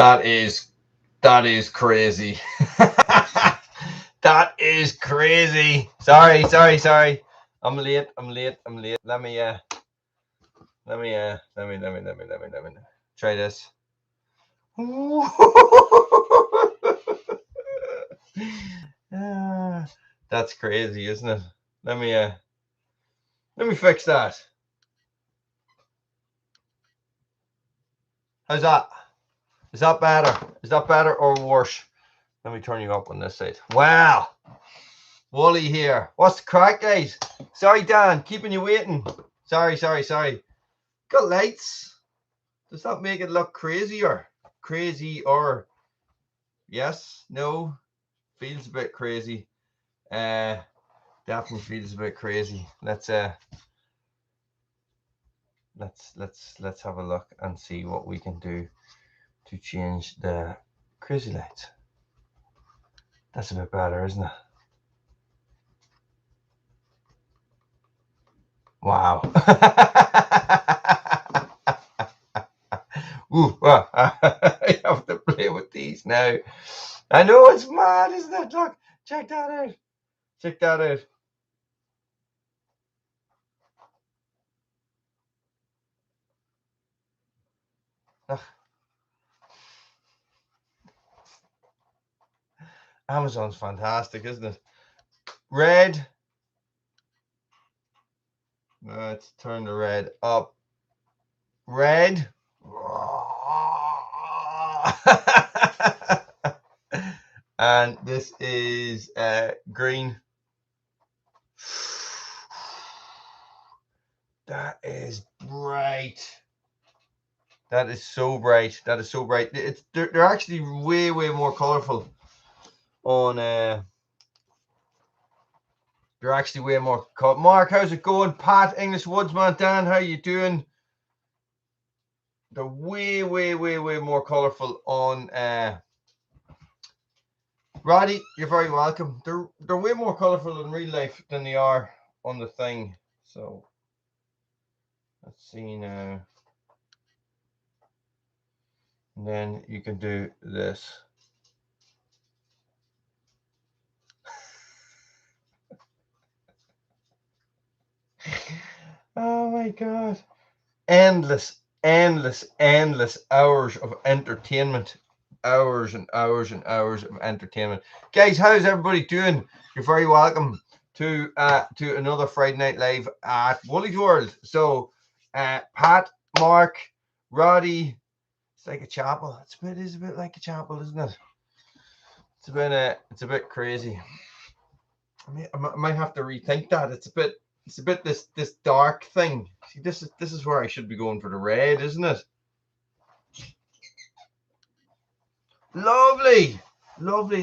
That is crazy. That is crazy. Sorry. I'm late. Let me try this. Ah, that's crazy, isn't it? Let me fix that. How's that? Is that better? Is that better or worse? Let me turn you up on this side. Wow. Wally here. What's the crack, guys? Sorry, Dan, keeping you waiting. Sorry. Got lights. Does that make it look crazier? Crazy or yes? No? Feels a bit crazy. Definitely feels a bit crazy. Let's have a look and see what we can do to change the crazy lights. That's a bit better, isn't it? Wow. Ooh, I have to play with these now. I know it's mad, isn't it? Look, check that out. Check that out. Ugh. Amazon's fantastic, isn't it? Red. Let's turn the red up. Red. And this is green. That is bright. That is so bright. That is so bright. They're actually way more colorful on they're actually way more Mark, how's it going? Pat, English Woodsman, Dan, how you doing? They're way more colorful on Roddy, you're very welcome. They're way more colorful in real life than they are on the thing. So let's see now. And then you can do this. Oh my god. Endless hours of entertainment. Hours and hours of entertainment. Guys, how's everybody doing? You're very welcome to another Friday Night Live at Woolly's World. So Pat, Mark, Roddy, it's like a chapel. It is a bit like a chapel, isn't it? It's a bit crazy. I might have to rethink that. It's a bit this dark thing. See, this is where I should be going for the red, isn't it? Lovely.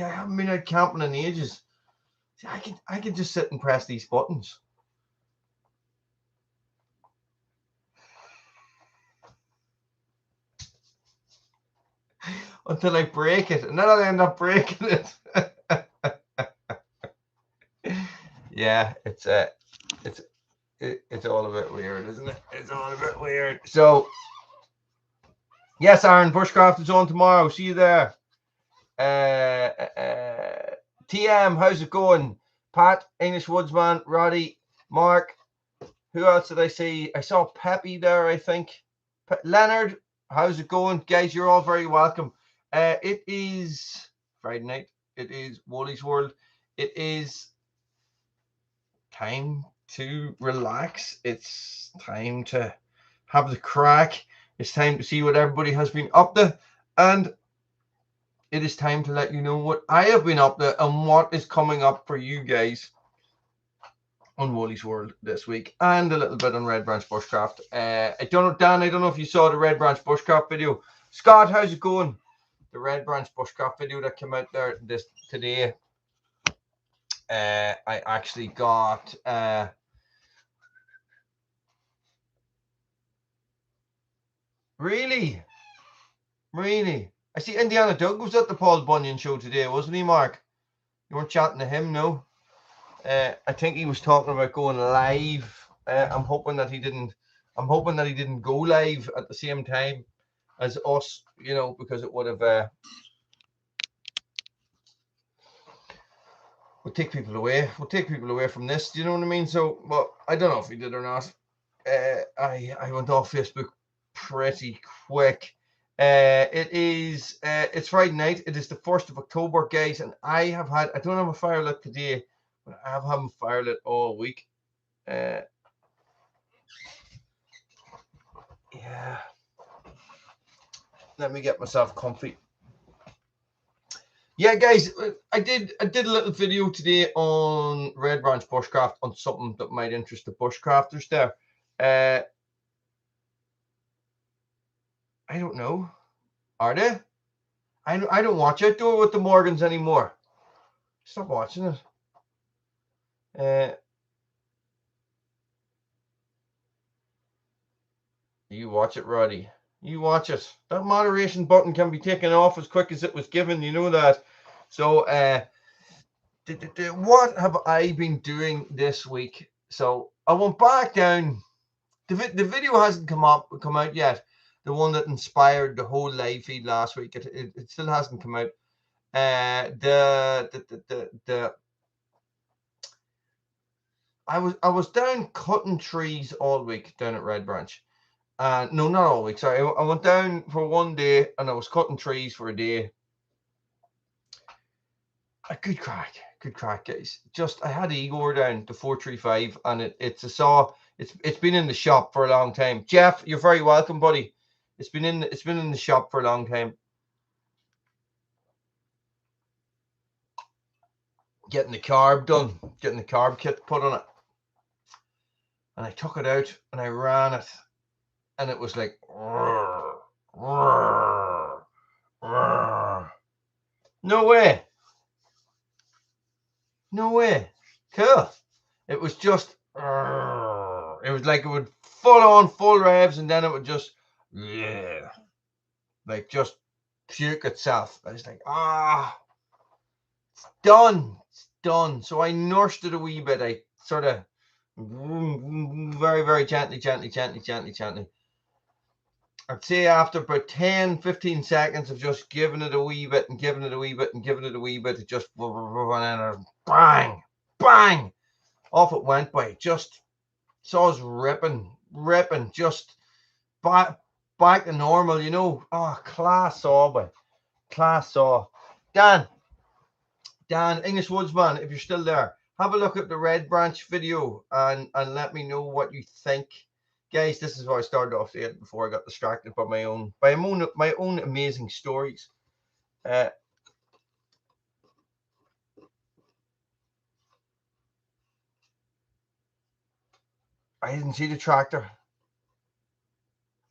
I haven't been out camping in ages. See, I can just sit and press these buttons. Until I break it, and then I'll end up breaking it. Yeah, it's all a bit weird, isn't it? It's all a bit weird. So, yes, Aaron, Bushcraft is on tomorrow. See you there. TM, how's it going? Pat, English Woodsman, Roddy, Mark. Who else did I see? I saw Peppy there, I think. Leonard, how's it going? Guys, you're all very welcome. It is Friday night. It is Woolly's World. It is time to relax. It's time to have the crack. It's time to see what everybody has been up to. And it is time to let you know what I have been up to and what is coming up for you guys on Woolly's World this week, and a little bit on Red Branch Bushcraft. I don't know, Dan, I don't know if you saw the Red Branch Bushcraft video. Scott, how's it going? The Red Branch Bushcraft video that came out there today. I actually got really. I see Indiana Doug was at the Paul Bunyan show today, wasn't he, Mark? You weren't chatting to him, no? I think he was talking about going live. I'm hoping that he didn't go live at the same time. as us, you know, because it would have would take people away. Would take people away from this. Do you know what I mean? So, well, I don't know if we did or not. I went off Facebook pretty quick. It's Friday night. It is the 1st of October, guys, and I don't have a fire lit today, but I have had fire lit all week. Yeah. Let me get myself comfy. Yeah, guys, I did a little video today on Red Branch Bushcraft on something that might interest the bushcrafters there. I don't know. Are they? I don't watch Outdoor with the Morgans anymore. Stop watching it. You watch it, Roddy. You watch it. That moderation button can be taken off as quick as it was given. You know that. So, what have I been doing this week? So I went back down. The video hasn't come out yet. The one that inspired the whole live feed last week. It still hasn't come out. I was down cutting trees all week down at Red Branch. No, not all week. Sorry, I went down for one day and I was cutting trees for a day. A good crack, guys. Just I had Igor down to 435, and it's a saw. It's been in the shop for a long time. Jeff, you're very welcome, buddy. It's been in the shop for a long time. Getting the carb done, getting the carb kit put on it, and I took it out and I ran it, and it was like, no way. No way. Cool. It was just, it was like it would full revs, and then it would just, like just puke itself. I was like, it's done. It's done. So I nursed it a wee bit. I sort of very, very gently. I'd say after about 10, 15 seconds of just giving it a wee bit and giving it a wee bit and giving it a wee bit, it just bang, bang, off it went by. Just saws ripping, just back to normal, you know. Oh, class saw, boy. Class saw. Dan, English Woodsman, if you're still there, have a look at the Red Branch video and let me know what you think. Guys, this is how I started off it before I got distracted by my own amazing stories. I didn't see the tractor.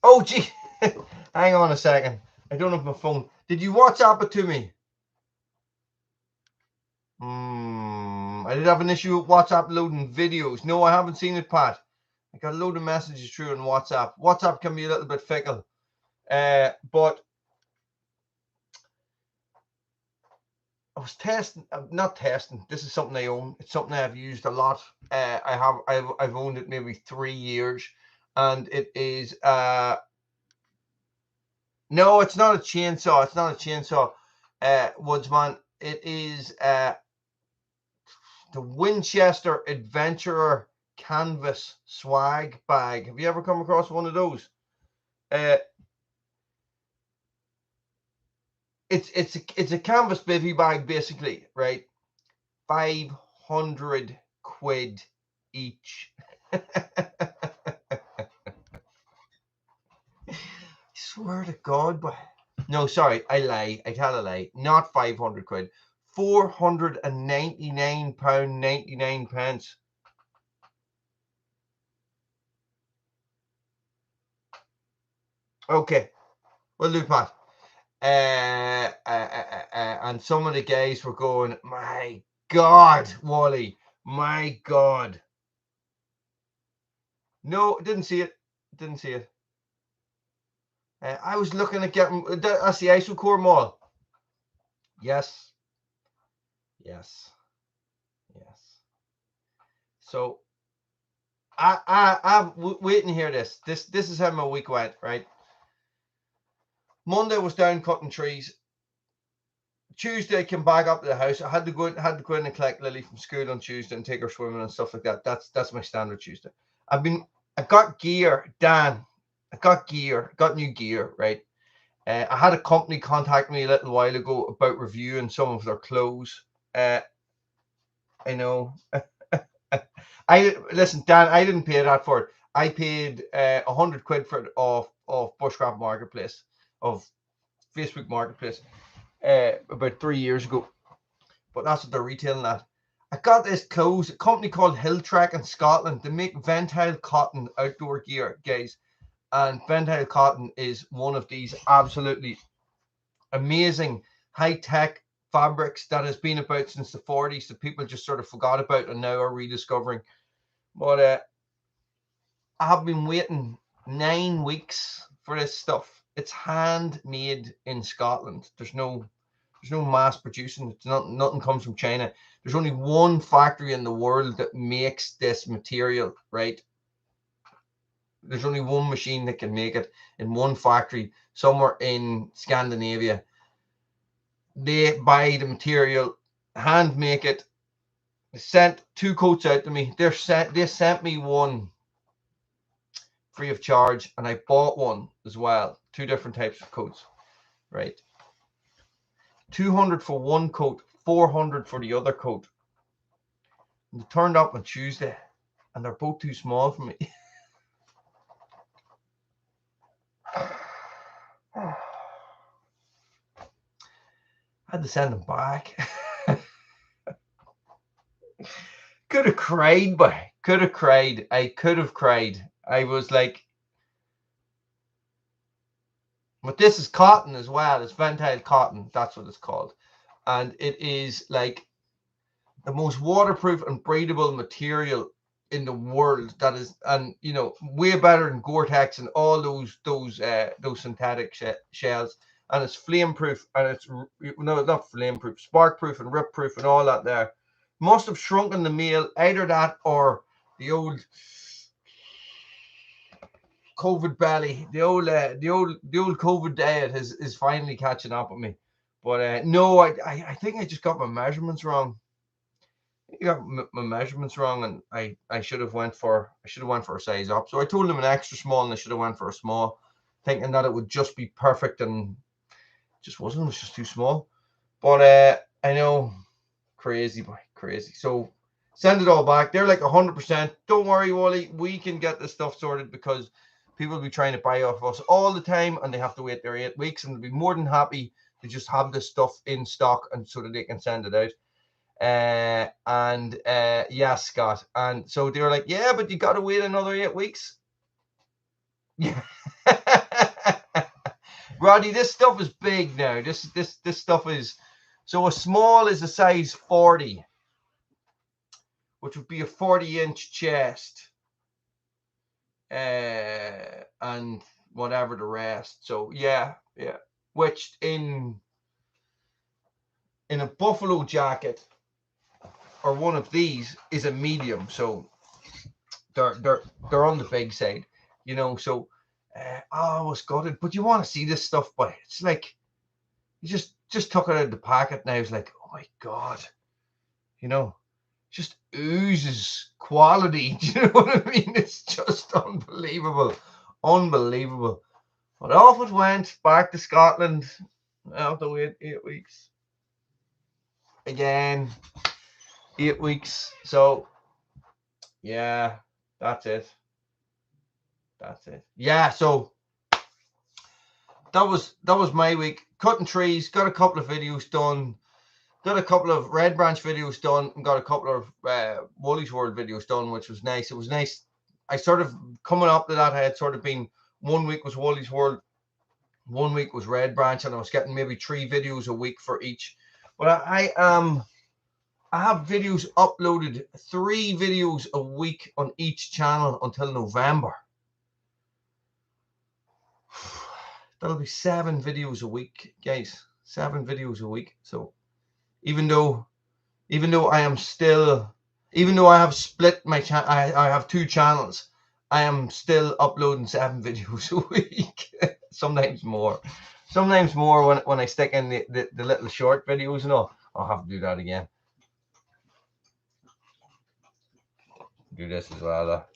Oh, gee. Hang on a second. I don't have my phone. Did you WhatsApp it to me? I did have an issue with WhatsApp loading videos. No, I haven't seen it, Pat. I got a load of messages through on WhatsApp. WhatsApp can be a little bit fickle. But I was not testing. This is something I own. It's something I've used a lot. I've owned it maybe 3 years, and it is no, it's not a chainsaw. It's not a chainsaw, Woodsman. It is the Winchester Adventurer Canvas Swag Bag. Have you ever come across one of those? It's a canvas bivy bag, basically, right? 500 quid each. I swear to God, but no, sorry, I lie. I tell a lie. Not 500 quid. £499.99. Okay, well, do Pat. And some of the guys were going, my God, Wally, my God. No, didn't see it. I was looking at getting, that's the Isocore Mall. Yes. So I'm waiting to hear this. This is how my week went, right? Monday was down cutting trees. Tuesday I came back up to the house. I had to go in and collect Lily from school on Tuesday and take her swimming and stuff like that. That's my standard Tuesday. I got gear, Dan. I got new gear, right? I had a company contact me a little while ago about reviewing some of their clothes. I know. Listen, Dan, I didn't pay that for it. I paid 100 quid for it off Bushcraft Marketplace, of Facebook Marketplace, about 3 years ago. But that's what they're retailing at. I got this clothes, a company called Hilltrack in Scotland. They make Ventile cotton outdoor gear, guys. And Ventile cotton is one of these absolutely amazing high-tech fabrics that has been about since the 40s that people just sort of forgot about and now are rediscovering. But I have been waiting 9 weeks for this stuff. It's handmade in Scotland. There's no mass producing. It's nothing comes from China. There's only one factory in the world that makes this material, right? There's only one machine that can make it in one factory somewhere in Scandinavia. They buy the material, hand make it. They sent 2 coats out to me. They sent me one free of charge, and I bought one as well. 2 different types of coats, right? 200 for one coat, 400 for the other coat. And they turned up on Tuesday, and they're both too small for me. I had to send them back. Could have cried, but could have cried. I could have cried. I was like, but this is cotton as well. It's Ventile cotton. That's what it's called. And it is like the most waterproof and breathable material in the world. That is, and you know, way better than Gore-Tex and all those synthetic shells. And it's flame proof, and it's not flame proof, spark proof and rip proof and all that. There must have shrunken the mail, either that or the old COVID belly, the old COVID diet is finally catching up with me. But no, I think I just got my measurements wrong. I got my measurements wrong, and I should have went for a size up. So I told them an extra small, and I should have went for a small, thinking that it would just be perfect, and it just wasn't. It was just too small. But I know, crazy boy, crazy. So send it all back. They're like 100%. Don't worry, Wally. We can get this stuff sorted, because people will be trying to buy off us all the time, and they have to wait their 8 weeks, and they'll be more than happy to just have this stuff in stock, and so that they can send it out. Yeah, Scott. And so they were like, yeah, but you got to wait another 8 weeks. Yeah. Roddy, this stuff is big now. This stuff is, so a small is a size 40, which would be a 40-inch chest, and whatever the rest. So yeah, which in a buffalo jacket or one of these is a medium. So they're on the big side, you know. So I was gutted, but you want to see this stuff, but it's like you just took it out of the packet now. It's like, oh my god, you know, just oozes quality. Do you know what I mean? It's just unbelievable. But off it went back to Scotland. I have to wait 8 weeks again. 8 weeks. So yeah, that's it. Yeah, so that was my week. Cutting trees, got a couple of videos done, got a couple of Red Branch videos done, and got a couple of Woolly's World videos done, which was nice. It was nice. I sort of, coming up to that, I had sort of been, 1 week was Woolly's World, 1 week was Red Branch, and I was getting maybe 3 videos a week for each. But I have videos uploaded, 3 videos a week on each channel until November. That'll be 7 videos a week, guys. 7 videos a week. So even though I am still, even though I have split my channel, I have 2 channels, I am still uploading 7 videos a week, sometimes more. Sometimes more when I stick in the little short videos and all. I'll have to do that again. Do this as well.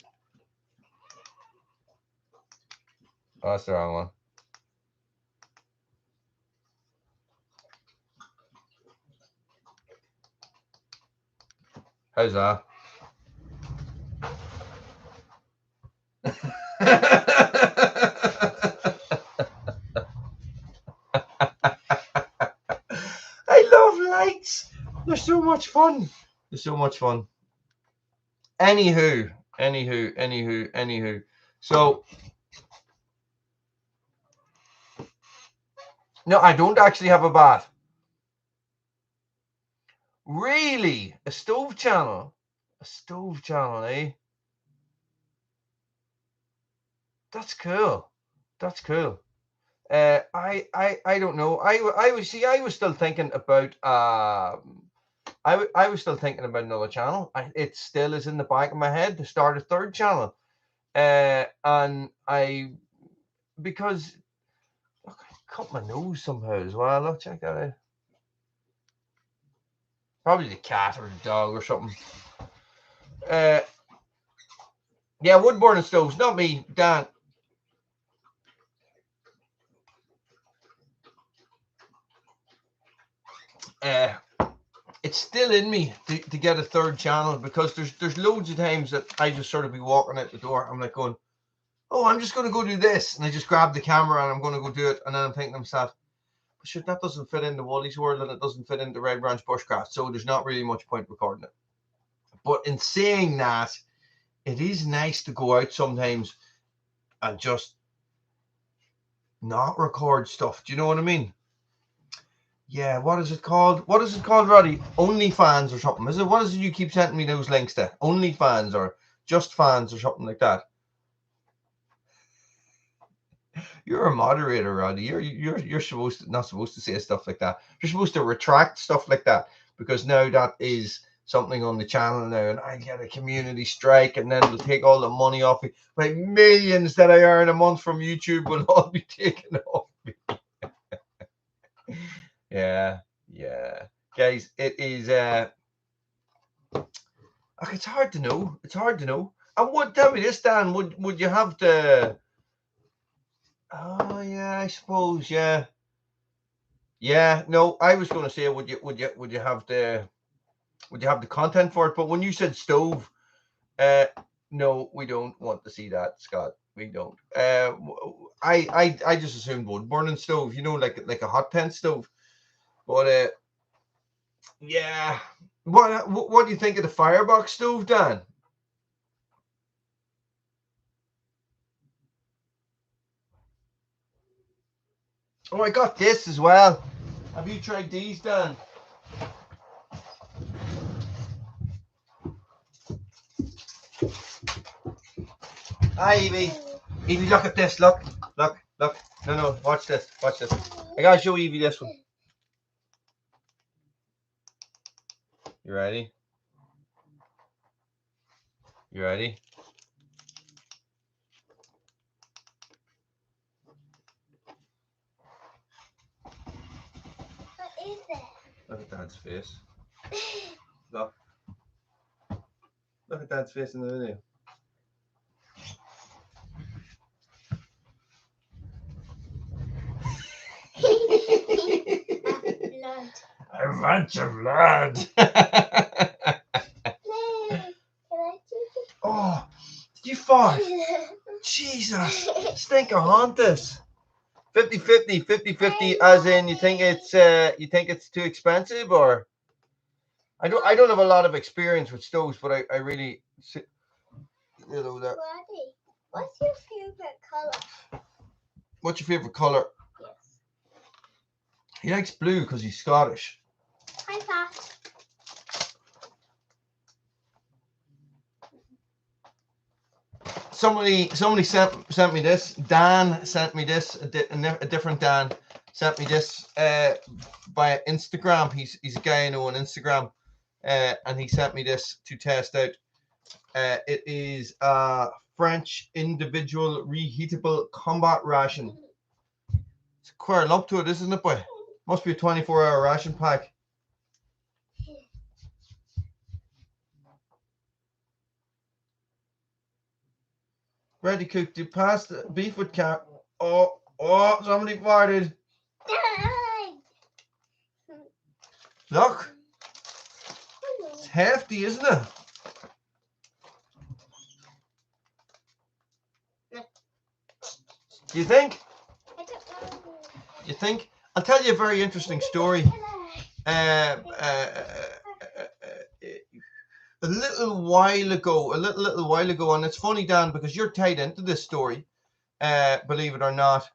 Oh, that's the wrong one. How's that? I love lights. They're so much fun. They're so much fun. Anywho. So, no, I don't actually have a bath. Really? A stove channel? A stove channel, eh? That's cool. That's cool. I don't know. I was still thinking about I was still thinking about another channel. It still is in the back of my head to start a third channel. And I because look, I cut my nose somehow as well. Look, check that out. Probably the cat or the dog or something. Yeah, wood burning stoves, not me, Dan. It's still in me to get a third channel because there's loads of times that I just sort of be walking out the door. I'm like going, oh, I'm just going to go do this, and I just grab the camera and I'm going to go do it, and then I'm thinking to myself, but shit, that doesn't fit into Wally's World and it doesn't fit into Red Branch Bushcraft, so there's not really much point recording it. But in saying that, it is nice to go out sometimes and just not record stuff. Do you know what I mean? Yeah, what is it called? What is it called, Roddy? OnlyFans or something, is it? What is it you keep sending me those links to? OnlyFans or Just Fans or something like that. You're a moderator, Roddy. You're supposed to not supposed to say stuff like that. You're supposed to retract stuff like that because now that is something on the channel now, and I get a community strike, and then it'll take all the money off me. Like millions that I earn a month from YouTube will all be taken off me. Yeah, guys, it is. It's hard to know. It's hard to know. And what? Tell me this, Dan. Would you have the? Oh yeah, I suppose. Yeah. Yeah, no, I was going to say, would you have the content for it? But when you said stove, no, we don't want to see that, Scott. We don't. I just assumed wood burning stove, like a hot tent stove. But yeah, what do you think of the firebox stove, Dan? Oh, I got this as well. Have you tried these, Dan? Hi, Evie. Evie, look at this. Look. No, watch this. I gotta show Evie this one. You ready? You ready? What is it? Look at Dad's face. Look. Look at Dad's face in the video. Blood. A bunch of blood. Oh, did you fart? Jesus. Stink of haunt this. 50-50, 50-50, as in you think it's too expensive, or I don't have a lot of experience with stoves, but I really that. What's your favorite color? What's your favorite color? Yes. He likes blue because he's Scottish. Hi, Pat. Somebody sent me this. Dan sent me this. A different Dan sent me this via Instagram. He's a guy I know on Instagram, and he sent me this to test out. It is a French individual reheatable combat ration. It's quite up to it, isn't it, boy? Must be a 24-hour ration pack. Ready cooked. You passed the beef with carrot. Oh, somebody farted. Look. It's hefty, isn't it? You think? You think? I'll tell you a very interesting story. A little while ago, and it's funny, Dan, because you're tied into this story, believe it or not.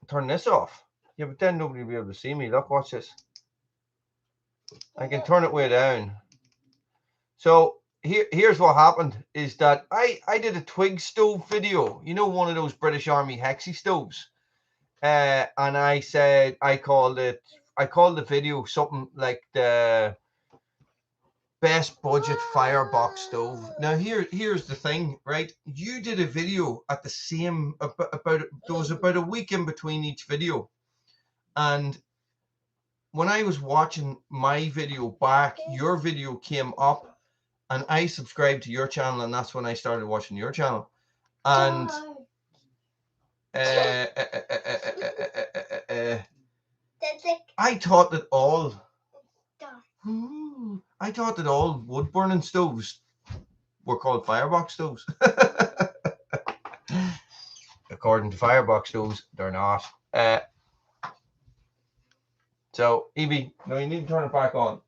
Turn this off. Yeah, but then nobody will be able to see me. Look, watch this. I can turn it way down. So here's what happened is that I did a twig stove video, you know, one of those British Army hexy stoves. And I said, I called the video something like the best budget firebox stove. Now here's the thing, right? You did a video at the same about there was about a week in between each video, and when I was watching my video back, your video came up, and I subscribed to your channel, and that's when I started watching your channel. And I thought that all wood burning stoves were called firebox stoves. According to firebox stoves, they're not. So Evie, no, you need to turn it back on.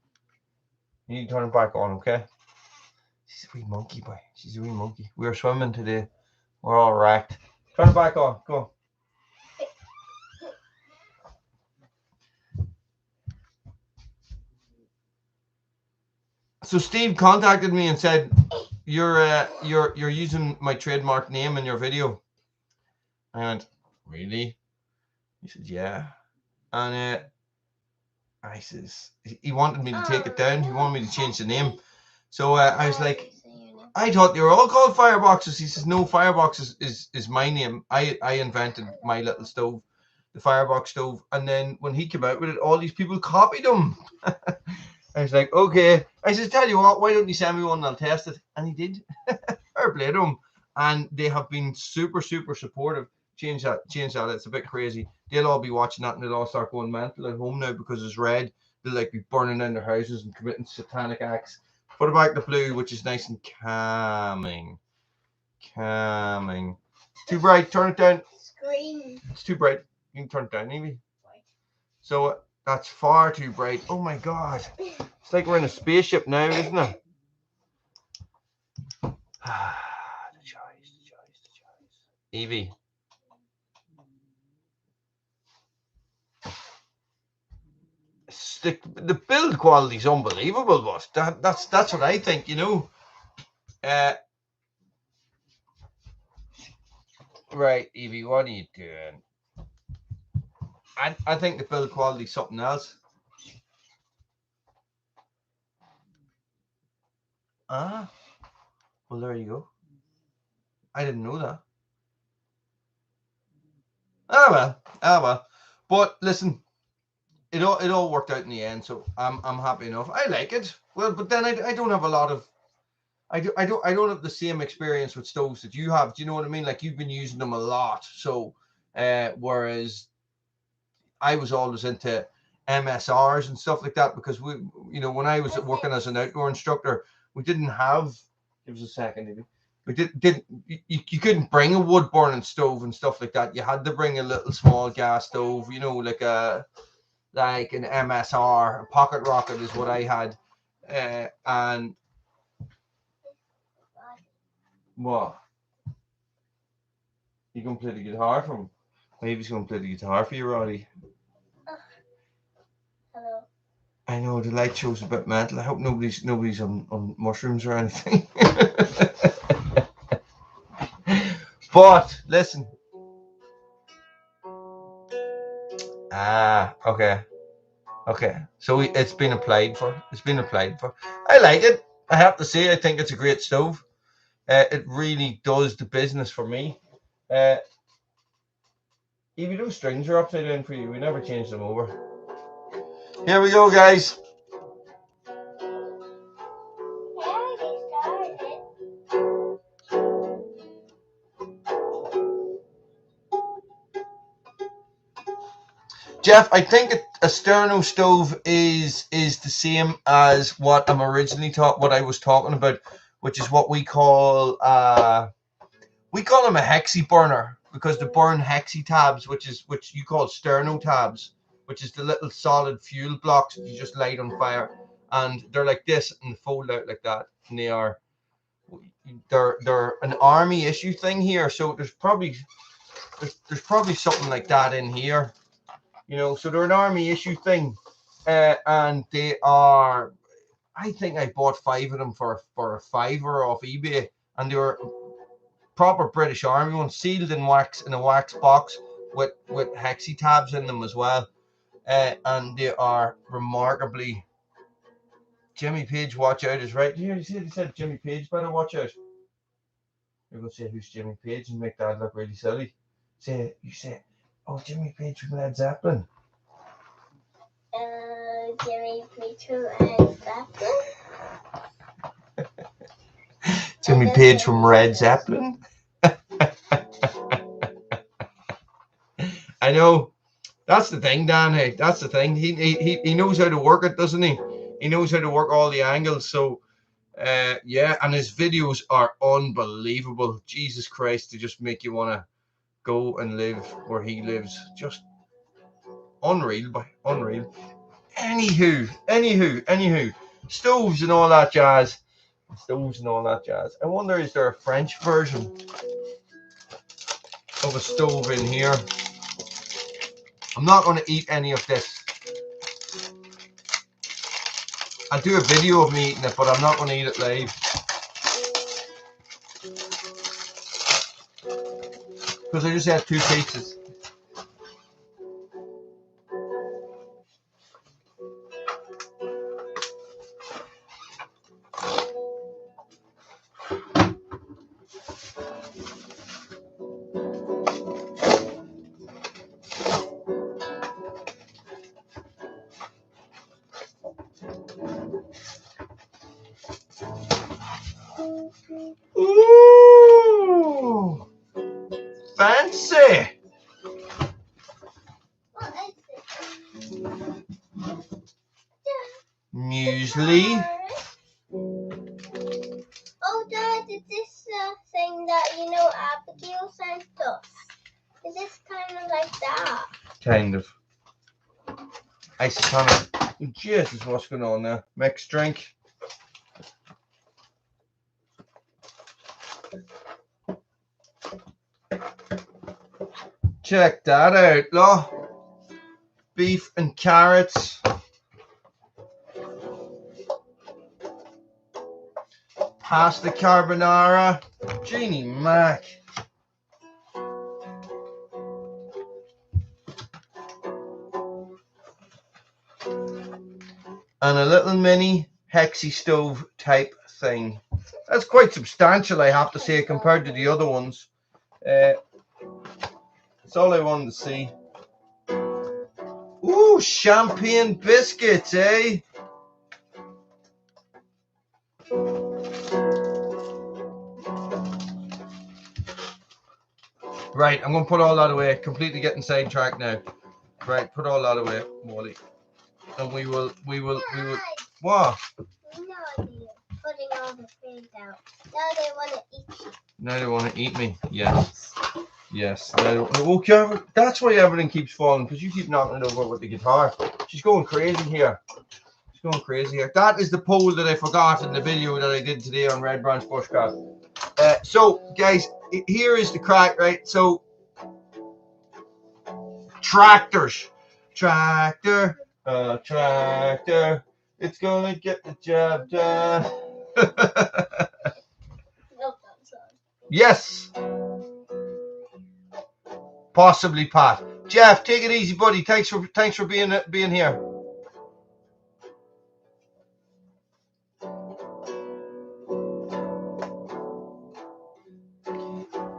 You need to turn it back on, okay? She's a wee monkey, boy. She's a wee monkey. We were swimming today. We're all wrecked. Turn it back on. Go. So Steve contacted me and said, "You're using my trademark name in your video." I went, "Really?" He said, "Yeah." And I says, he wanted me to take it down. He wanted me to change the name. So I was like, I thought they were all called fireboxes. He says, no, firebox is my name. I invented my little stove, the firebox stove. And then when he came out with it, all these people copied him. I was like, okay. I says, tell you what, why don't you send me one and I'll test it? And he did. Fair play to him. And they have been super, super supportive. Change that. It's a bit crazy. They'll all be watching that and they'll all start going mental at home now because it's red. They'll like be burning down their houses and committing satanic acts. Put it back to blue, which is nice and calming. Too bright. Turn it down. Screen. It's too bright. You can turn it down, Evie. So that's far too bright. Oh my God. It's like we're in a spaceship now, isn't it? The choice. Evie. The build quality is unbelievable, boss. That's what I think, you know. Right, Evie, what are you doing? I think the build quality is something else. Well, there you go. I didn't know that. Well. But listen, it all worked out in the end, so I'm happy enough. I like it. Well, but then I don't have a lot of I don't have the same experience with stoves that you have. Do you know what I mean? Like you've been using them a lot. So whereas I was always into MSRs and stuff like that because we, you know, when I was working as an outdoor instructor, we didn't have. Give us a second, maybe. We didn't. You couldn't bring a wood burning stove and stuff like that. You had to bring a little small gas stove. You know, like an MSR, a pocket rocket is what I had, and what? You can play the guitar for him. Maybe he's gonna play the guitar for you, Roddy. Hello. I know the light show's a bit mental. I hope nobody's on mushrooms or anything. But listen. Okay. So it's been applied for. I like it. I have to say, I think it's a great stove. It really does the business for me. Evie, those strings are upside down for you. We never changed them over. Here we go, guys. Jeff, I think a sterno stove is the same as what I was talking about, which is what we call them a hexi burner, because they burn hexi tabs, which you call sterno tabs, which is the little solid fuel blocks that you just light on fire, and they're like this and fold out like that, and they're an army issue thing here, so there's probably something like that in here. You know, so they're an army issue thing, and they are. I think I bought 5 of them for a $5 off eBay, and they were proper British Army ones, sealed in wax in a wax box with hexi tabs in them as well, and they are remarkably. Jimmy Page, watch out! Is right here. You see, they said Jimmy Page better watch out. You're gonna say who's Jimmy Page and make that look really silly. You say, oh, Jimmy Page from Led Zeppelin. Jimmy Page from Led Zeppelin. Jimmy Page from Led Zeppelin. I know. That's the thing, Dan. Hey, that's the thing. He knows how to work it, doesn't he? He knows how to work all the angles. So, yeah, and his videos are unbelievable. Jesus Christ, they just make you want to go and live where he lives. Just unreal, unreal. Anywho, stoves and all that jazz. I wonder, is there a French version of a stove in here? I'm not going to eat any of this. I'll do a video of me eating it, but I'm not going to eat it live. Because I just had 2 pieces. Ooh, fancy. What is it? Muesli. Oh, Dad, is this thing that, Abigail sent us? Is this kind of like that? Kind of. Ice tonic. Jesus, what's going on there? Mixed drink. Check that out, look. Beef and carrots. Pasta carbonara. Jeannie Mac. And a little mini hexi stove type thing. That's quite substantial, I have to say, compared to the other ones. That's all I wanted to see. Ooh, champagne biscuits, eh? Right, I'm going to put all that away. Completely getting sidetracked now. Right, put all that away, Wally. And we will. What? No idea. Putting all the food out. Now they want to eat you. Now they want to eat me. Yes. Okay, that's why everything keeps falling, because you keep knocking it over with the guitar. She's going crazy here. That is the poll that I forgot in the video that I did today on Red Branch Bushcraft. So, guys, here is the crack, right? So, tractors. Tractor. It's gonna get the job done. Yes. Possibly Pat. Jeff, take it easy, buddy. Thanks for being here.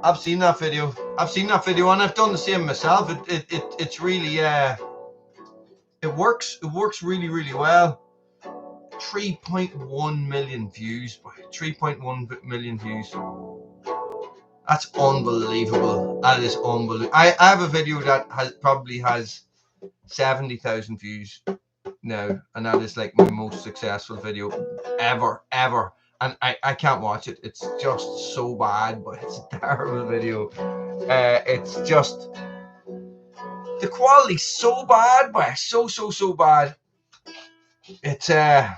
I've seen that video. I've seen that video and I've done the same myself. It's really it works really, really well. 3.1 million views. 3.1 million views. That's unbelievable. That is unbelievable. I have a video that probably has 70,000 views now, and that is like my most successful video ever. And I can't watch it. It's just so bad, but it's a terrible video. It's just the quality's so bad, but so bad. It's gas.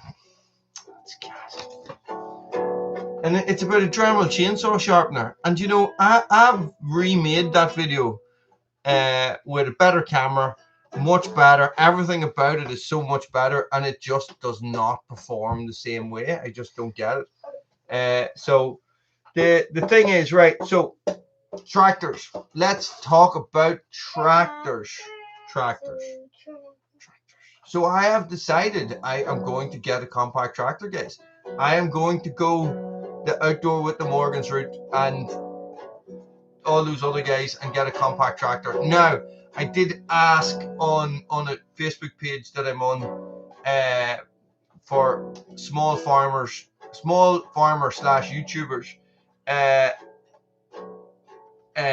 And it's about a Dremel chainsaw sharpener. And you know, I've remade that video with a better camera, much better. Everything about it is so much better, and it just does not perform the same way. I just don't get it. So the thing is, right, so tractors. Let's talk about tractors. So I have decided I am going to get a compact tractor, guys. I am going to go the Outdoor with the Morgans route and all those other guys and get a compact tractor. Now, I did ask on a Facebook page that I'm on for small farmers / YouTubers.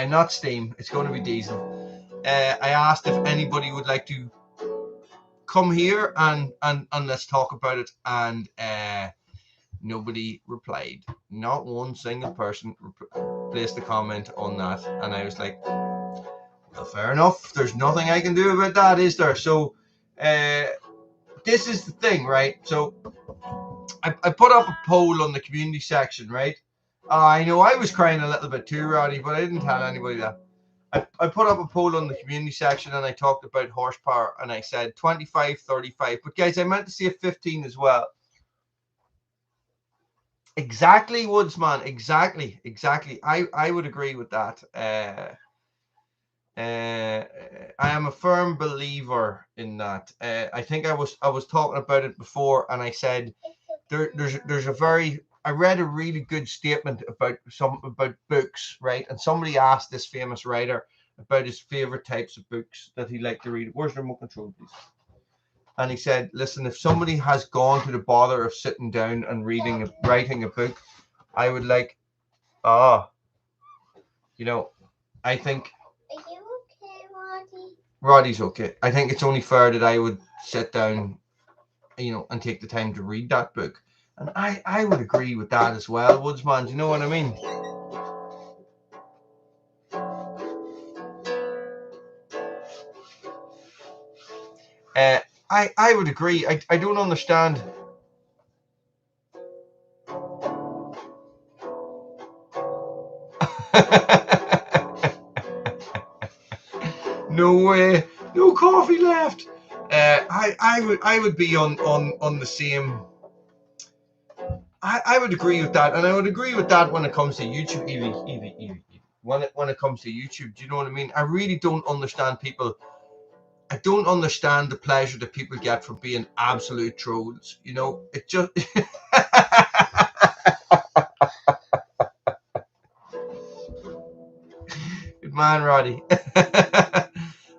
Not steam, it's going to be diesel. I asked if anybody would like to come here and let's talk about it, and nobody replied. Not one single person placed a comment on that, and I was like, well, fair enough, there's nothing I can do about that, is there? So this is the thing, right? So I put up a poll on the community section, right? I know I was crying a little bit too, Roddy, but I didn't tell anybody that. I put up a poll on the community section and I talked about horsepower, and I said 25, 35. But guys, I meant to say 15 as well. Exactly, Woodsman. Exactly. I would agree with that. I am a firm believer in that. I think I was talking about it before, and I said there's a very, I read a really good statement about books, right? And somebody asked this famous writer about his favorite types of books that he liked to read. Where's the remote control, please? And he said, listen, if somebody has gone to the bother of sitting down and writing a book, I would like, you know, I think. Are you okay, Roddy? Roddy's okay. I think it's only fair that I would sit down, you know, and take the time to read that book. And I would agree with that as well, Woodsman. Do you know what I mean? I would agree. I don't understand. No way. No coffee left. I would be on the same. I would agree with that, and I would agree with that when it comes to YouTube. Evie. When it comes to YouTube, do you know what I mean? I really don't understand people. I don't understand the pleasure that people get from being absolute trolls. You know, it just. Good man, Roddy.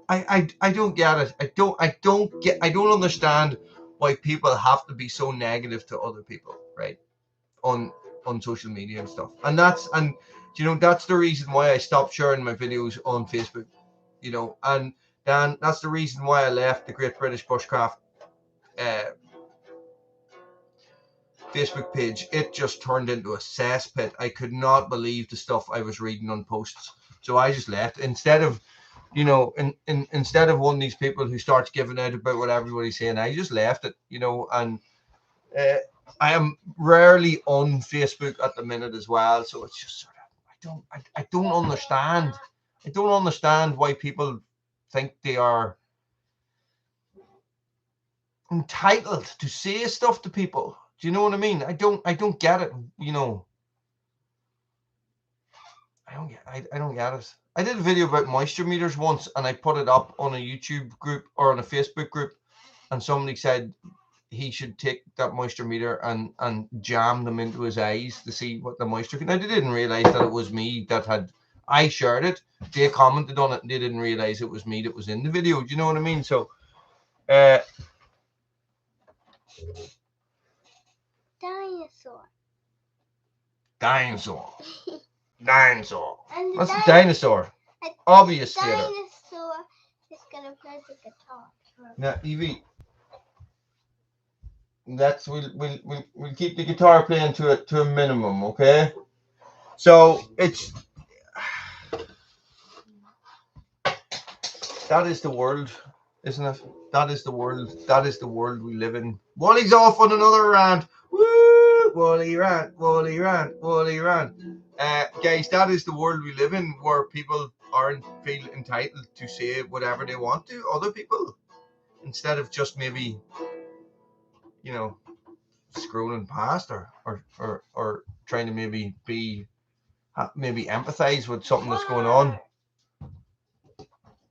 I don't get it. I don't understand why people have to be so negative to other people, right? On social media and stuff. And that's the reason why I stopped sharing my videos on Facebook, you know, and then that's the reason why I left the Great British Bushcraft Facebook page. It just turned into a cesspit. I could not believe the stuff I was reading on posts. So I just left. Instead of, you know, instead of one of these people who starts giving out about what everybody's saying, I just left it, you know, and I am rarely on Facebook at the minute as well. So it's just sort of, I don't understand. I don't understand why people think they are entitled to say stuff to people. Do you know what I mean? I don't get it, you know. I don't get it. I did a video about moisture meters once, and I put it up on a YouTube group or on a Facebook group, and somebody said he should take that moisture meter and jam them into his eyes to see what the moisture. Now, they didn't realize that it was me that had I shared it. They commented on it and they didn't realize it was me that was in the video. Do you know what I mean? So, Dinosaur. Dinosaur. Dinosaur. And What's a dinosaur? Obviously. Dinosaur is gonna play the guitar. Now, Evie, we'll keep the guitar playing to a minimum, okay? So that is the world, isn't it? That is the world. That is the world we live in. Wally's off on another rant. Woo! Wally rant, Wally rant, Wally rant. Guys, that is the world we live in, where people aren't feel entitled to say whatever they want to other people, instead of just maybe, you know, scrolling past or trying to maybe empathize with something that's going on.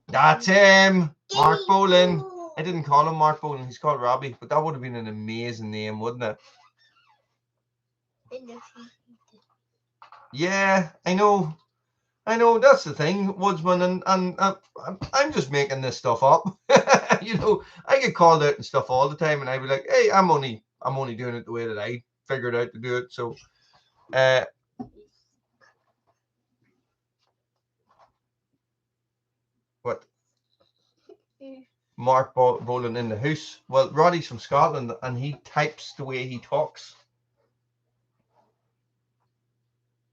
That's him, Mark Bolan. I didn't call him Mark Bolan, he's called Robbie, but that would have been an amazing name, wouldn't it? Yeah, I know, that's the thing, Woodsman, and I'm just making this stuff up. You know, I get called out and stuff all the time, and I'd be like, hey, I'm only doing it the way that I figured out to do it. So what? Mark Bolan in the house. Well, Roddy's from Scotland, and he types the way he talks.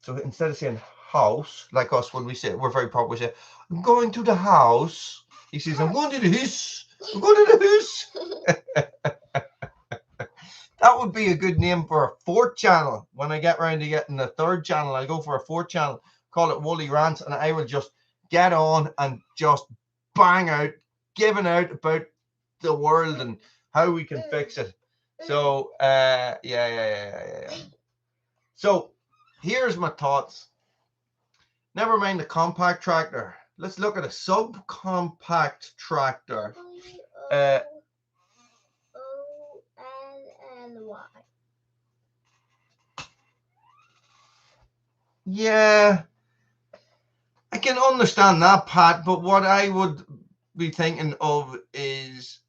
So instead of saying house, like us, when we say, we're very proper, we say, I'm going to the house. He says, I'm going to the house. I'm going to the house. That would be a good name for a fourth channel. When I get around to getting the third channel, I'll go for a fourth channel, call it Wooly Rants, and I will just get on and just bang out, giving out about the world and how we can fix it. So, yeah. So, here's my thoughts. Never mind the compact tractor. Let's look at a subcompact tractor. O-N-N-Y. Yeah, I can understand that, Pat, but what I would be thinking of is,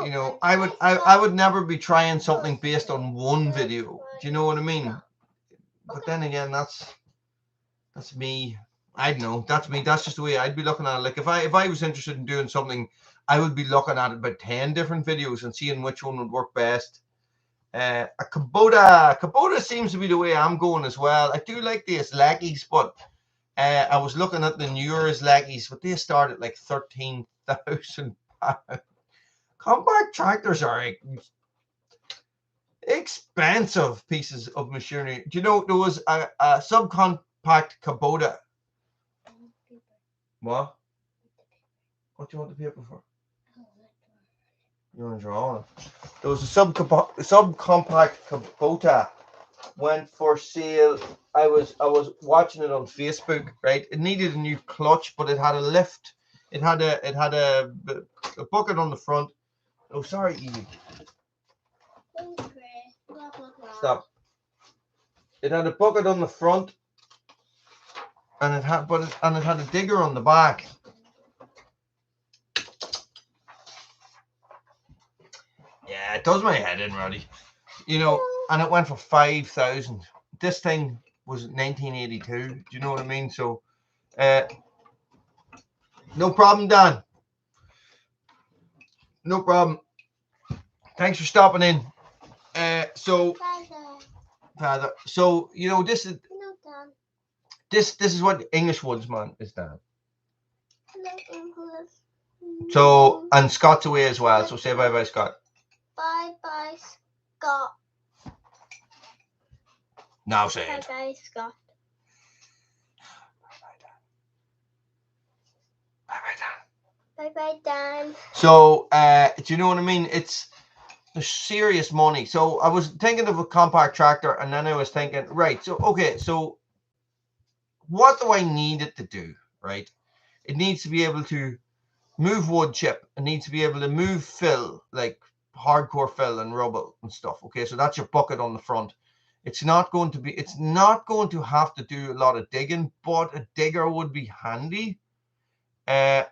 you know, I would never be trying something based on one video. Do you know what I mean? But then again, that's me. I don't know. That's me. That's just the way I'd be looking at it. Like if I was interested in doing something, I would be looking at about 10 different videos and seeing which one would work best. A Kubota seems to be the way I'm going as well. I do like the Islakis, but I was looking at the newer Islakis, but they start at like £13,000. Compact tractors are expensive pieces of machinery. Do you know there was a subcompact Kubota? What? What do you want the paper for? You want to draw on it? There was a subcompact Kubota went for sale. I was watching it on Facebook, right? It needed a new clutch, but it had a lift. It had a bucket on the front. Oh, sorry, Evie. Stop. It had a bucket on the front, and it had a digger on the back. Yeah, it does my head in, Roddy. You know, and it went for 5,000. This thing was 1982. Do you know what I mean? So, no problem, Dan. No problem. Thanks for stopping in. Father. So you know this is this is what English Woodsman is, Dan. So and Scott's away as well. So say bye bye, Scott. Bye bye, Scott. Now say Bye it. bye, Scott. Bye bye, Dan. Bye bye, Dan. So do you know what I mean? It's serious money. So I was thinking of a compact tractor, and then I was thinking, right, so okay, so what do I need it to do? Right, it needs to be able to move wood chip. It needs to be able to move fill, like hardcore fill and rubble and stuff. Okay, so that's your bucket on the front. It's not going to have to do a lot of digging, but a digger would be handy. A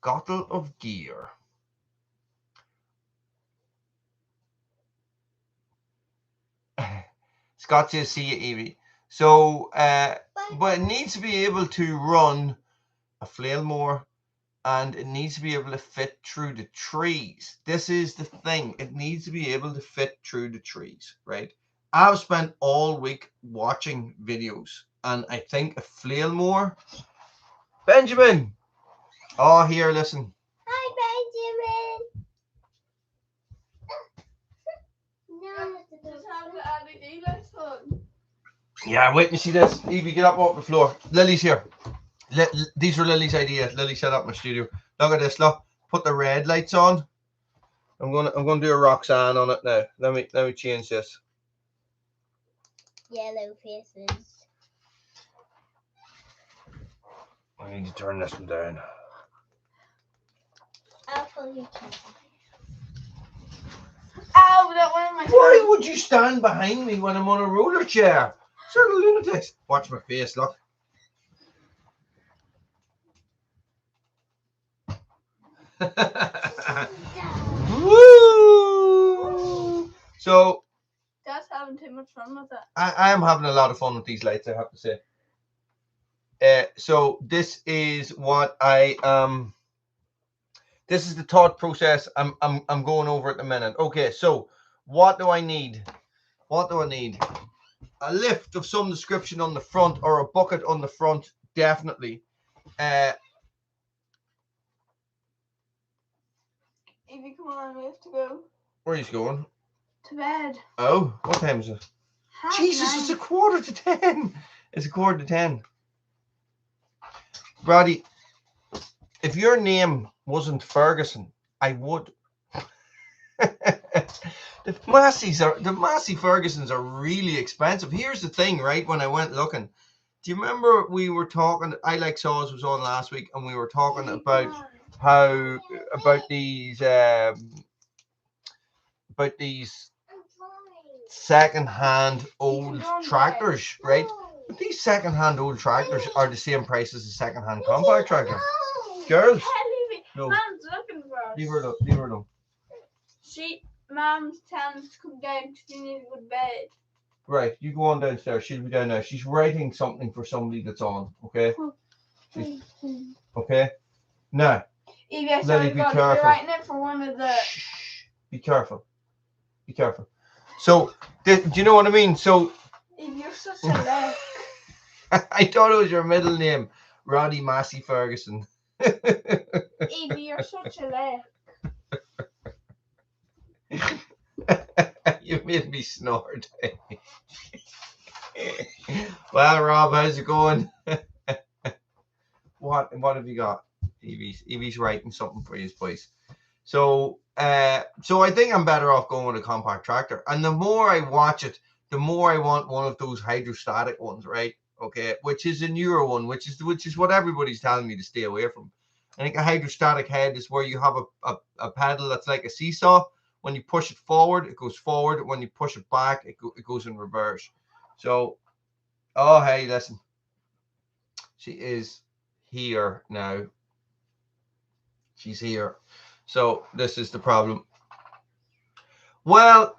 bottle of gear. Scott says, see you, Evie. So, but it needs to be able to run a flail mower, and it needs to be able to fit through the trees. This is the thing. It needs to be able to fit through the trees, right? I've spent all week watching videos, and I think a flail mower. Benjamin! Oh, here, listen. Hi, Benjamin. Just have the LED lights on. Yeah, wait and see this. Evie, get up off the floor. Lily's here. These were Lily's ideas. Lily set up my studio. Look at this. Look, put the red lights on. I'm gonna do a Roxanne on it now. Let me change this. Yellow faces. I need to turn this one down. I'll pull your chair. Ow, that went in my Why would you stand behind me when I'm on a roller chair? Sort of lunatics. Watch my face, look. Woo! So Dad's having too much fun with it. I am having a lot of fun with these lights, I have to say. So this is what this is the thought process I'm going over at the minute. Okay, so what do I need? What do I need? A lift of some description on the front, or a bucket on the front, definitely. If you come on, we have to go Where are you going? to bed. Oh, what time is it? Jesus, it's 9:15. It's 9:45. Brady, if your name wasn't Ferguson, I would. The Massey Fergusons are really expensive. Here's the thing, right? When I went looking, do you remember we were talking? I Like Saws was on last week, and we were talking about these second-hand old tractors, right? But these second-hand old tractors are the same price as a second-hand compact tractor. Girls, no. Mom's looking for us. Leave her alone. Mom's telling us to come down because we need to go to bed. Right, you go on downstairs. She'll be down there. She's writing something for somebody that's on. Okay. Okay. Now, Evie, I Lily, be be careful. You're writing it for one of the. Shh. Be careful. Be careful. So, do you know what I mean? So. Evie, you're such a left. I thought it was your middle name, Roddy Massey Ferguson. Evie, you're such a left. You made me snort. Well, Rob, how's it going? What have you got? Evie's writing something for you, boys. So I think I'm better off going with a compact tractor. And the more I watch it, the more I want one of those hydrostatic ones, right? Okay, which is a newer one, which is what everybody's telling me to stay away from. I think a hydrostatic head is where you have a pedal that's like a seesaw. When you push it forward, it goes forward. When you push it back, it goes in reverse. So, oh, hey, listen. She is here now. She's here. So, this is the problem. Well,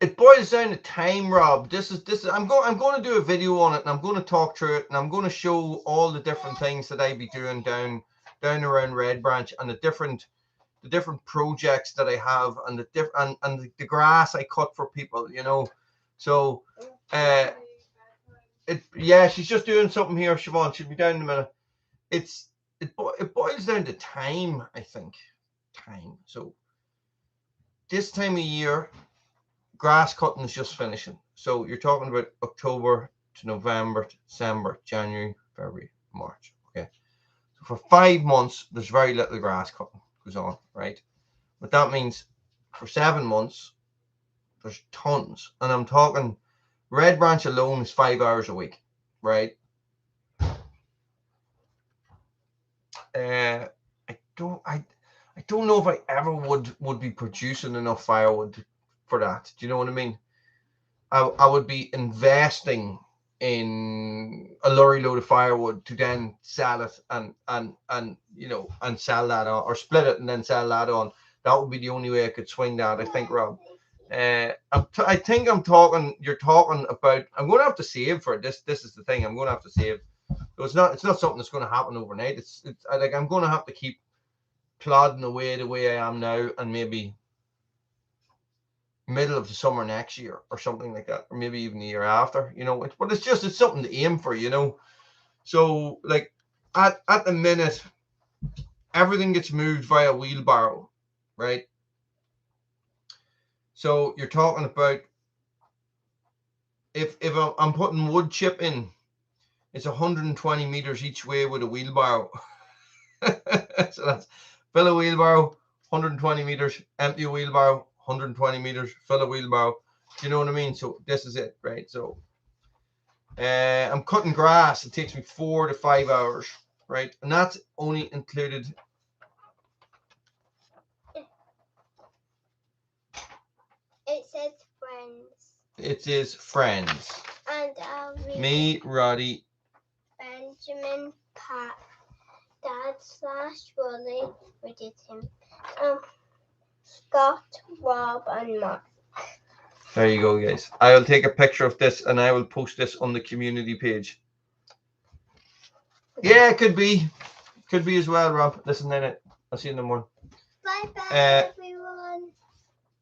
it boils down to time, Rob. This is. I'm going to do a video on it, and I'm going to talk through it, and I'm going to show all the different things that I be doing down around Red Branch, and the different projects that I have, and the grass I cut for people, you know. So yeah, she's just doing something here, Siobhan. She'll be down in a minute. It boils down to time, I think. Time. So this time of year, grass cutting is just finishing. So you're talking about October to November, to December, January, February, March. Okay. For 5 months, there's very little grass cutting goes on, right? But that means for 7 months, there's tons. And I'm talking Red Branch alone is 5 hours a week, right? I don't know if I ever would be producing enough firewood for that. Do you know what I mean? I would be investing in a lorry load of firewood to then sell it and you know, and sell that on, or split it and then sell that on. That would be the only way I could swing that, I think, Rob. I think I'm talking. You're talking about. I'm going to have to save for it. This is the thing. I'm going to have to save. So it's not something that's going to happen overnight. It's like I'm going to have to keep plodding away the way I am now, and maybe middle of the summer next year or something like that, or maybe even the year after, you know. But it's something to aim for, you know. So like at the minute, everything gets moved via wheelbarrow, right? So you're talking about if I'm putting wood chip in, it's 120 meters each way with a wheelbarrow. So that's fill a wheelbarrow, 120 meters, empty a wheelbarrow, 120 meters, fill a wheelbarrow. Do you know what I mean? So this is it, right? So I'm cutting grass. It takes me 4 to 5 hours, right? And that's only included. It says friends. It is friends. And I'll read Me, Roddy. Benjamin, Pat, Dad / Wally, we did him. Scott, Rob, and Mark. There you go, guys. I'll take a picture of this and I will post this on the community page. Yeah, it could be. Could be as well, Rob. Listen, then I'll see you in the morning. Bye-bye, everyone.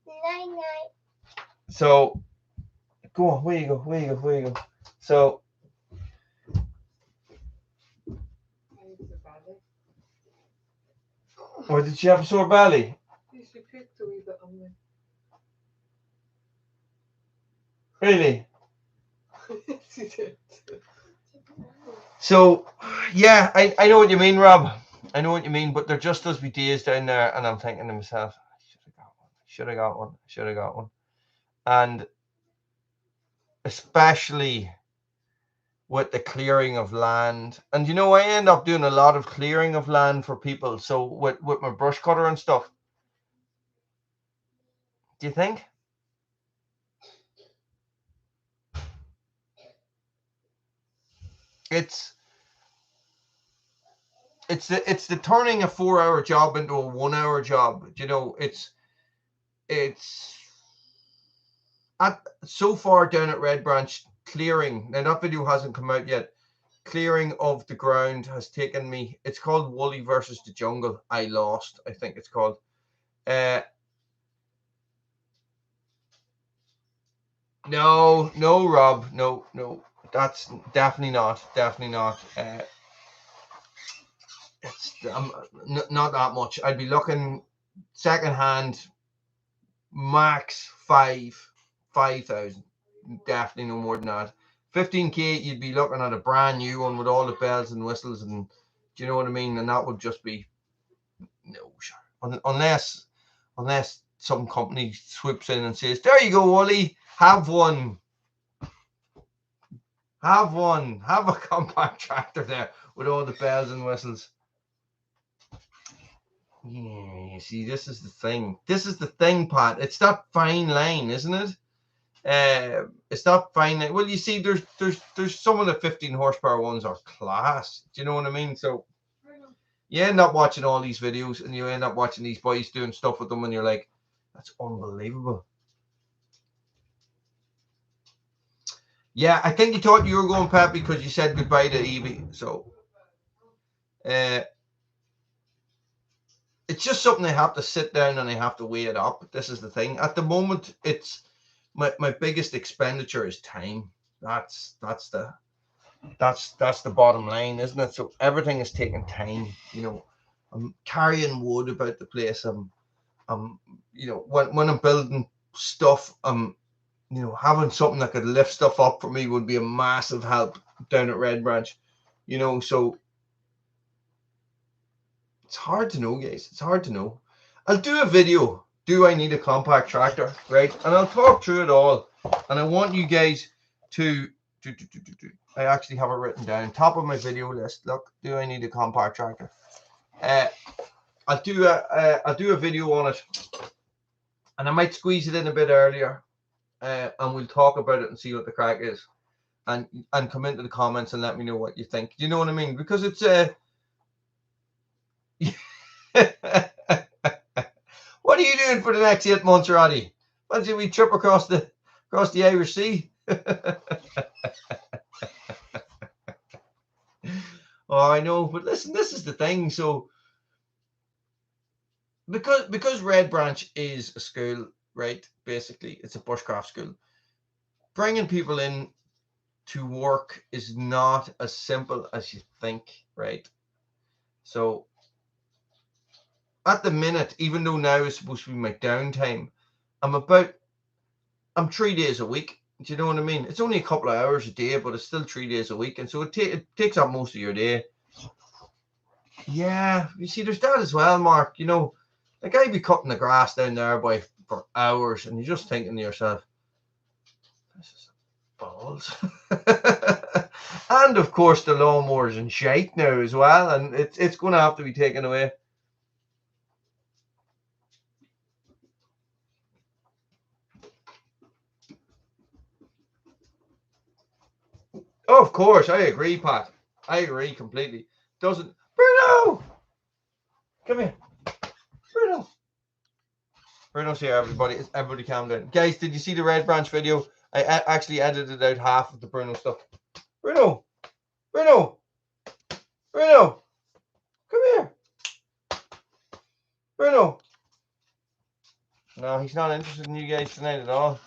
Night-night. So, go on. Where you go? So, or did she have a sore belly? She picked a wee bit on me. Really? She did. So, yeah, I know what you mean, Rob. I know what you mean, but there just does be days down there, and I'm thinking to myself, should have got one. And especially with the clearing of land. And you know, I end up doing a lot of clearing of land for people. So with my brush cutter and stuff. Do you think? It's the turning a 4-hour job into a 1-hour job. You know, it's so far down at Red Branch, clearing. Now that video hasn't come out yet. Clearing of the ground has taken me. It's called Wooly versus the Jungle. I lost, I think it's called. No, Rob, no. That's definitely not. It's not that much. I'd be looking second hand, max 5,000. Definitely no more than that. 15k, you'd be looking at a brand new one with all the bells and whistles, and do you know what I mean? And that would just be no, sure. Unless some company swoops in and says, "There you go, Wally, have one." Have a compact tractor there with all the bells and whistles. Yeah, you see, this is the thing, Pat. It's that fine line, isn't it? It's that fine. Well, you see, there's some of the 15 horsepower ones are class. Do you know what I mean? So you end up watching all these videos and you end up watching these boys doing stuff with them and you're like, that's unbelievable. Yeah, I think you thought you were going, Pat, because you said goodbye to Evie. So it's just something I have to sit down and I have to weigh it up. This is the thing. At the moment, it's my biggest expenditure is time. That's the bottom line, isn't it? So everything is taking time. You know, I'm carrying wood about the place. I'm you know, when I'm building stuff, you know, having something that could lift stuff up for me would be a massive help down at Red Branch. You know, so it's hard to know, guys. It's hard to know. I'll do a video. Do I need a compact tractor? Right? And I'll talk through it all. And I want you guys to I actually have it written down top of my video list. Look, do I need a compact tractor? I'll do a video on it, and I might squeeze it in a bit earlier, and we'll talk about it and see what the crack is, and come into the comments and let me know what you think. Do you know what I mean? Because it's what are you doing for the next 8 months, Roddy? Why don't we trip across the Irish Sea? Oh, I know, but listen, this is the thing. So because Red Branch is a school, right? Basically, it's a bushcraft school. Bringing people in to work is not as simple as you think, right? So at the minute, even though now is supposed to be my downtime, I'm 3 days a week. Do you know what I mean? It's only a couple of hours a day, but it's still 3 days a week, and so it takes up most of your day. Yeah, you see, there's that as well, Mark. You know, like I'd be cutting the grass down there for hours, and you're just thinking to yourself, this is balls. And of course, the lawnmower's in shite now as well, and it's going to have to be taken away. Oh, of course, I agree, Pat. I agree completely. Doesn't Bruno? Come here, Bruno. Bruno's here, everybody. Everybody calm down. Guys, did you see the Red Branch video? I actually edited out half of the Bruno stuff. Bruno! Bruno! Bruno! Come here! Bruno! No, he's not interested in you guys tonight at all.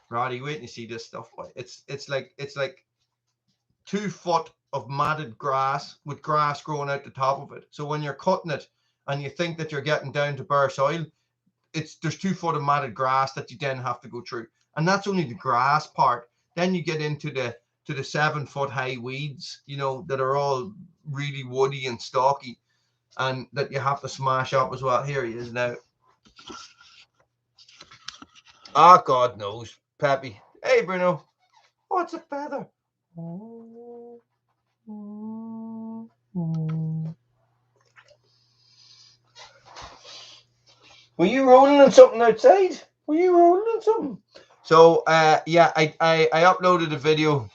Roddy, wait and you see this stuff. It's like 2 foot of matted grass with grass growing out the top of it. So when you're cutting it and you think that you're getting down to bare soil, there's 2 foot of matted grass that you then have to go through, and that's only the grass part. Then you get into the 7 foot high weeds, you know, that are all really woody and stalky, and that you have to smash up as well. Here he is now. Ah, God knows, Peppy. Hey, Bruno. Oh, it's a feather. Were you rolling on something outside? Were you rolling on something? So, yeah, I uploaded a video.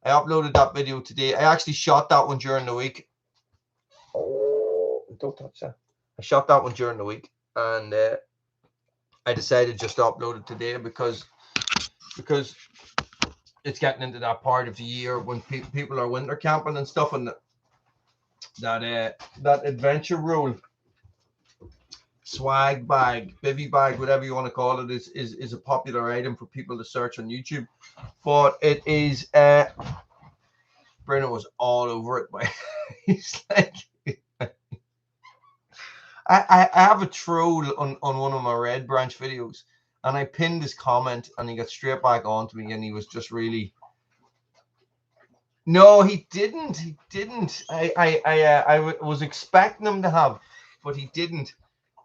I uploaded that video today. I actually shot that one during the week. Oh, don't touch that. I shot that one during the week, and I decided just to upload it today because it's getting into that part of the year when people are winter camping and stuff, and that adventure rule, swag bag, bivy bag, whatever you want to call it, is a popular item for people to search on YouTube. But it is Bruno was all over it, but he's like, I have a troll on one of my Red Branch videos, and I pinned his comment, and he got straight back onto me, and he was just really. No, he didn't. He didn't. I was expecting him to have, but he didn't,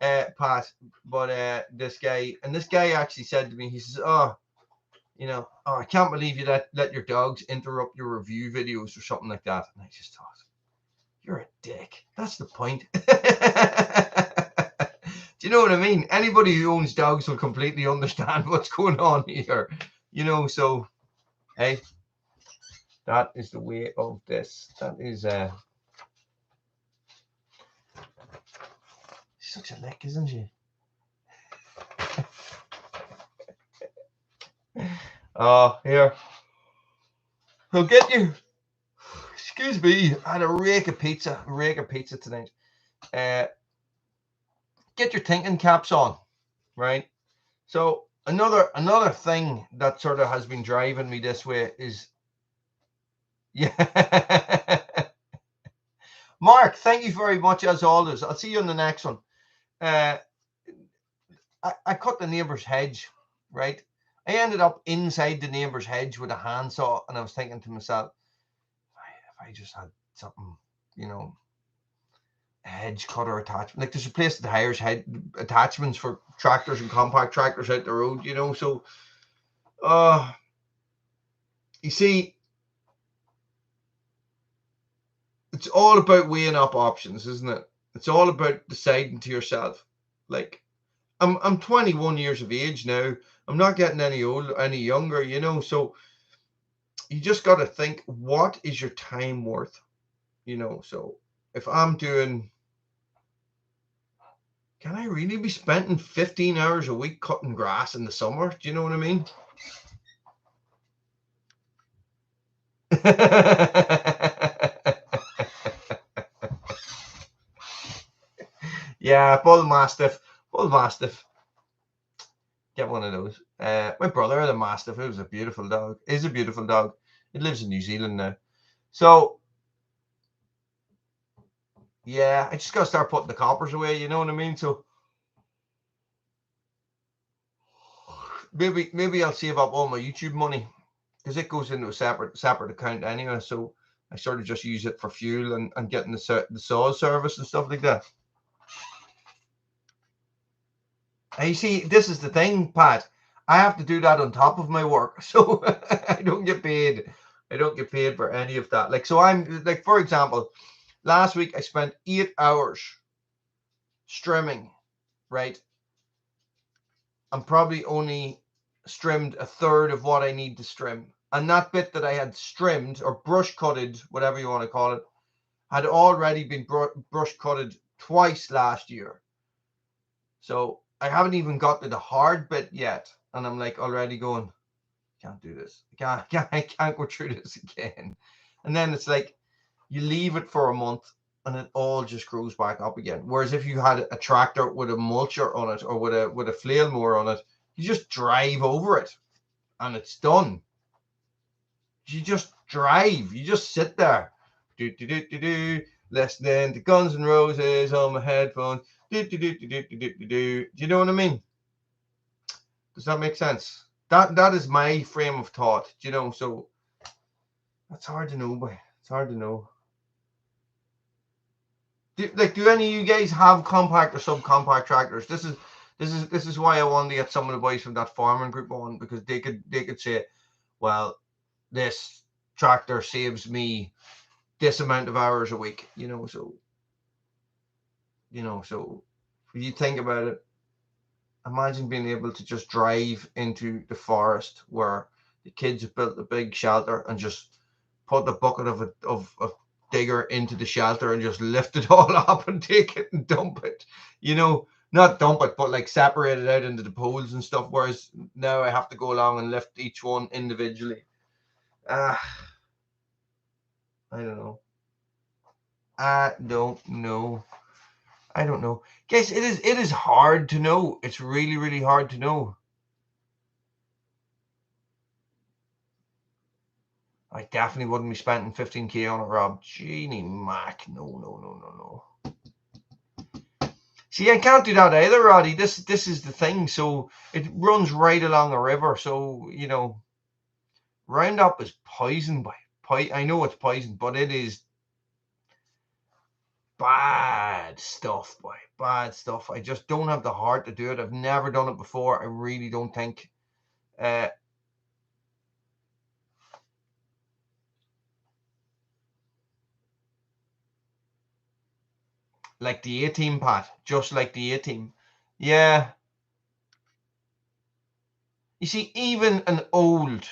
Pat. But this guy actually said to me, he says, "Oh, you know, I can't believe you let your dogs interrupt your review videos or something like that." And I just thought, you're a dick. That's the point. Do you know what I mean? Anybody who owns dogs will completely understand what's going on here. You know, so hey, that is the way of this. That is she's such a lick, isn't she? Oh, here. He'll get you. Excuse me. I had a rake of pizza tonight. Get your thinking caps on, right? So another thing that sort of has been driving me this way is, yeah. Mark, thank you very much as always. I'll see you on the next one. I cut the neighbour's hedge, right? I ended up inside the neighbour's hedge with a handsaw, and I was thinking to myself, if I just had something, you know, a hedge cutter attachment. Like there's a place that hires attachments for tractors and compact tractors out the road, you know. So, you see, it's all about weighing up options, isn't it? It's all about deciding to yourself. Like, I'm 21 years of age now. I'm not getting any older, any younger, you know. So you just got to think, what is your time worth? You know. So if I'm doing, can I really be spending 15 hours a week cutting grass in the summer? Do you know what I mean? Yeah, bull mastiff. Bull mastiff. Get one of those. My brother had a mastiff. It was a beautiful dog. It is a beautiful dog. It lives in New Zealand now. So yeah, I just gotta start putting the coppers away. You know what I mean? So maybe I'll save up all my YouTube money because it goes into a separate account anyway. So I sort of just use it for fuel and getting the saw service and stuff like that. And you see, this is the thing, Pat. I have to do that on top of my work, so I don't get paid. I don't get paid for any of that. Like, so I'm like, for example, last week I spent 8 hours streaming, right? I'm probably only streamed a third of what I need to stream. And that bit that I had streamed or brush cutted, whatever you want to call it, had already been brush cutted twice last year. So I haven't even got to the hard bit yet. And I'm like already going, can't do this. I can't go through this again. And then it's like you leave it for a month and it all just grows back up again. Whereas if you had a tractor with a mulcher on it or with a flail mower on it, you just drive over it and it's done. You just drive. You just sit there. Listening to Guns N' Roses on my headphones. Do you know what I mean? Does that make sense? That is my frame of thought. You know, so that's hard to know, boy. It's hard to know. Do any of you guys have compact or subcompact tractors? This is why I wanted to get some of the boys from that farming group on, because they could say, well, this tractor saves me this amount of hours a week, you know. So if you think about it, imagine being able to just drive into the forest where the kids have built a big shelter and just put the bucket of a digger into the shelter and just lift it all up and take it and dump it, you know. Not dump it, but like separate it out into the poles and stuff, whereas now I have to go along and lift each one individually. I don't know. I don't know. Guys, it is hard to know. It's really, really hard to know. I definitely wouldn't be spending 15k on it, Rob. Genie Mac. No. See, I can't do that either, Roddy. This is the thing. So it runs right along a river. So, you know, Roundup is poison, boy. I know it's poison, but it is bad stuff, boy. Bad stuff. I just don't have the heart to do it. I've never done it before. I really don't think. Like the A-Team, Pat. Just like the A-Team. Yeah. You see, even an old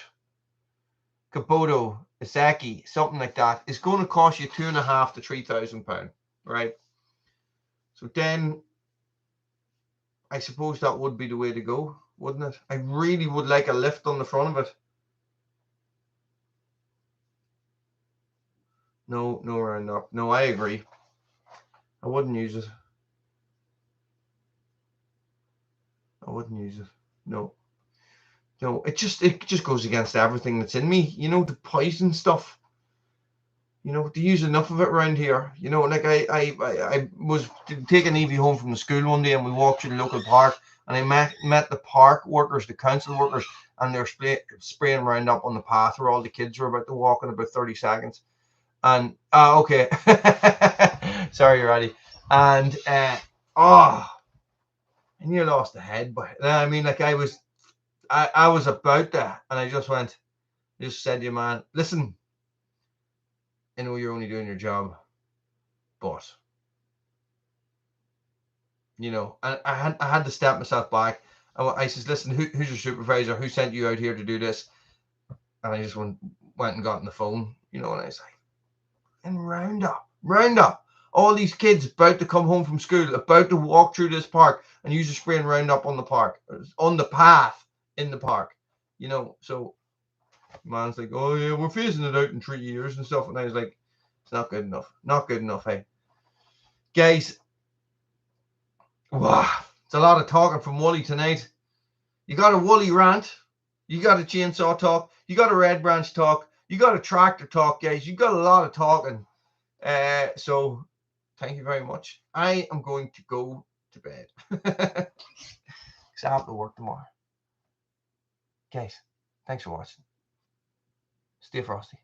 Kubota Iseki, something like that, is going to cost you £2,500 to £3,000, right? So then, I suppose that would be the way to go, wouldn't it? I really would like a lift on the front of it. No, Roundup. No, I agree. I wouldn't use it. No. It just goes against everything that's in me. You know, the poison stuff. You know, to use enough of it around here. You know, like I was taking Evie home from the school one day and we walked through the local park and I met the park workers, the council workers, and they're spraying Roundup on the path where all the kids were about to walk in about 30 seconds. And okay. Sorry, Roddy. And I nearly lost the head, but I mean, like I was about that, and I just said to you, man, listen, I know you're only doing your job. But you know, and I had to step myself back. I says, listen, who's your supervisor? Who sent you out here to do this? And I just went and got on the phone, you know, and I was like, and round up. All these kids about to come home from school, about to walk through this park, and you just spraying Roundup on the park, on the path in the park, you know. So man's like, oh yeah, we're phasing it out in 3 years and stuff. And I was like, it's not good enough. Not good enough, hey. Guys, wow, it's a lot of talking from Wooly tonight. You got a Wooly rant, you got a chainsaw talk, you got a Red Branch talk, you got a tractor talk, guys. You got a lot of talking. So thank you very much. I am going to go to bed. Because I have to work tomorrow. Guys, thanks for watching. Stay frosty.